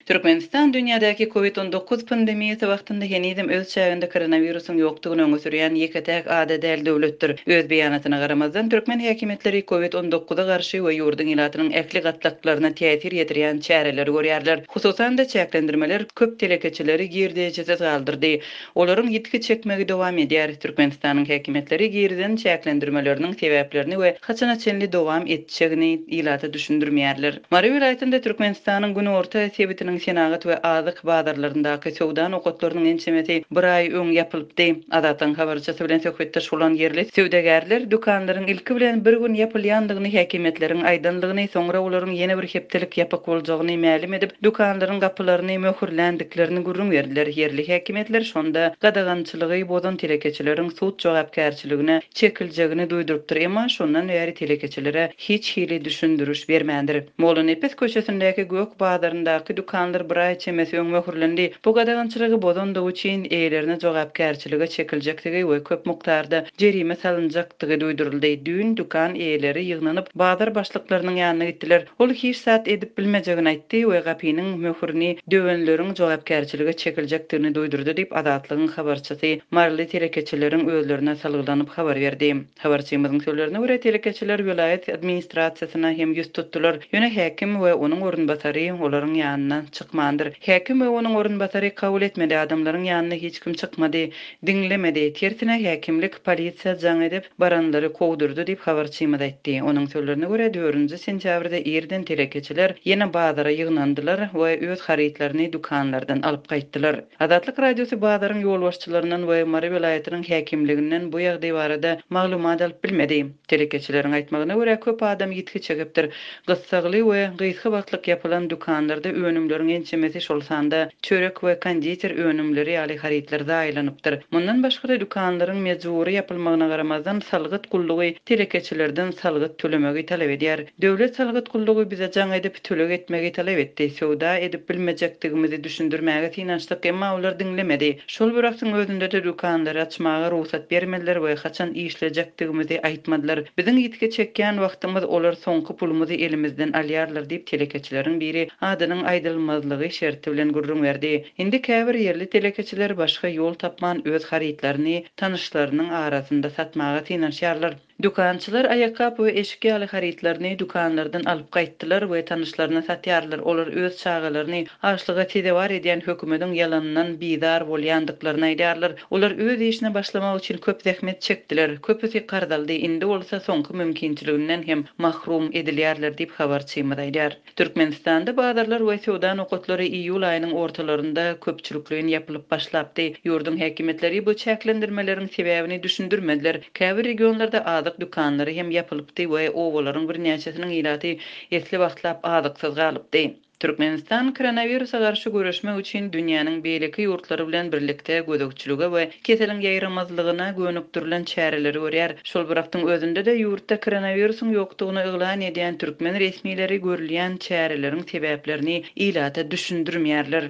Türkmenistan dünyadaki COVID-19 pandemiyası wagtynda henizem öz çäginde koronawirusyň ýokdugyny öňe sürýän ýeketäk ada däl döwletdir. Öz beýanatyna garamazdan Türkmen häkimetleri COVID-19-a garşy we ýurdun ilatynyň ähli gatlaklaryna täsir ýetirýän çäreleri görýärler. Hususan da çäklendirmeler köp telekeçileri girdejesiz galdyrdy. Olaryň ýitki çekmegi dowam edýär. Türkmenistanyň häkimetleri girden çäklendirmeleriniň sebäplerini we haçan çenli dowam etjegini ilata düşündirmeýärler. Mary vilayatynda Türkmenistanyň Güni Orta Asia bitiniň senagat we azyk bazarlaryndaky sowda nokotlarynyň ençemesi bir ay öň ýapylypdy. Adatyň habarçysy bilen söhbetde şulan ýerli sowdagarlar dukanlaryň ilki bilen bir gün ýapylýandygyny häkimetleriň aýdanlygyny soňra olaryň ýene bir hepdelik ýapyk boljagyny ma'lum edip dukanlaryň gapylaryny möhürlendiklerini gurrun berdiler. Ýerli häkimetler şonda gadagançylygy bozan telekeçileriň suut jogapkärçiligine çekiljegini duýdurypdyr. Emma şondan bäri telekeçilere hiç hili düşündürüş bermändir. Molun Epes köşesindäki Gök bazaryndaky dukanlar bir ay çemesi öň möhürlendi. Bu gadagançylygy bozandygy üçin eýlerine jogapkärçilige çekiljektigi we köp mukdarda jerime salynjakdygy duýduruldy. Düň dukan eýleri ýygnanyp bazar başlyklarynyň ýanyna gitdiler. Ol hiç saat edip bilmejegini aýtdy we gapynyň möhürini döwenleriň jogapkärçilige çekiljekdigini duýdurdy diýip adatlygyň habarçysy marly telekeçileriň özlerine salgylanyp habar berdi. Habarçymyzyň sözlerine görä telekeçiler vilayet administrasiýasyna hem ýüz tutdular. Ýöne häkim we onuň orunbasary olaryň ýanyna çykmandyr. Häkim we onuň orunbasary kabul etmedi, adamlaryň ýanyna hiç kim çykmady, diňlemedi. Tersine häkimlik polisiýa jaň edip baranlary kowdurdy diýip habarçymyz aýtdy. Onuň sözlerine görä 4-nji sentýabrda erden telekeçiler ýene bazara ýygnandylar we öz harytlaryny dukanlardan alyp gaýtdylar. Adatlyk radiosu bazaryň ýolbaşçylaryndan we Mary vilayatynyň häkimliginden bu ýagdaý barada maglumat alyp bilmedi. Telekeçileriň aýtmagyna görä köp adam ýitki çekipdir. Gyssagly we gysga wagtlyk ýapylan dukanlarda önümleriň ençemesi şolsanda çörek we konditer önümleri ýaly harytlarda aýlanypdyr. Mundan başga da dukanlaryň mejburi ýapylmagyna garamazdan salgyt gullugy telekeçilerden salgyt tölemegi talap edýär. Döwlet salgyt gullugy bize jaň edip tölek etmegi talap etdi. Sowda edip bilmejekdigimizi düşündirmäge tinançlyk, emma olar diňlemedi. Şol bir wagtyň özünde de dukanlary açmaga ruhsat bermediler we haçan işlejekdigimizi aýtmadylar. Biziň ýitki çekýän wagtymyz olar soňky pulumuzy elimizden alýarlar diýip telekeçileriň biri adynyň aýdylmazlygy şerti bilen gurrun berdi. Indi käbir ýerli telekeçiler başga ýol tapman öz harytlaryny tanyşlarynyň arasynda satmaga tinanşýarlar. Dukançylar ayakkabı we eşik ýaly harytlaryny dukanlardan alyp gaýtdylar we tanyşlaryna satýarlar. Olar öz çağalaryny aşlyga tedewar edýän hökümetiň ýalanynyň bizar bolýandyklaryny aýdýarlar. Olar öz işine başlamak üçin köp zähmet çekdiler. Köpüsi gardaldy. Indi bolsa soňky mümkinçiliginden hem mahrum edilýärler diýip habarçymyz aýdýar. Türkmenistanda bazarlar we sowda nokotlary iýul aýynyň ortalarynda köpçülikligiň ýapylyp başlapdy. Ýurdun häkimetleri bu çäklendirmeleriň sebäbini düşündirmediler. Käbir regionlarda azyk dukanlary hem ýapylypdy we owalaryň bir näçesiniň ilaty esli wagtlap azyksyz galypdy. Türkmenistan koronawirusa garşy görüşmek üçin dünýäniň beýleki ýurtlary bilen birlikde gödekçiligi we keseliň ýaýramazlygyna gönükdirilen çäreleri görýär. Şol bir wagtyň özünde de ýurtda koronawirusyň ýokdugyny eglan edýän türkmen resmileri görülýän çäreleriň sebäplerini ilata düşündirmeýärler.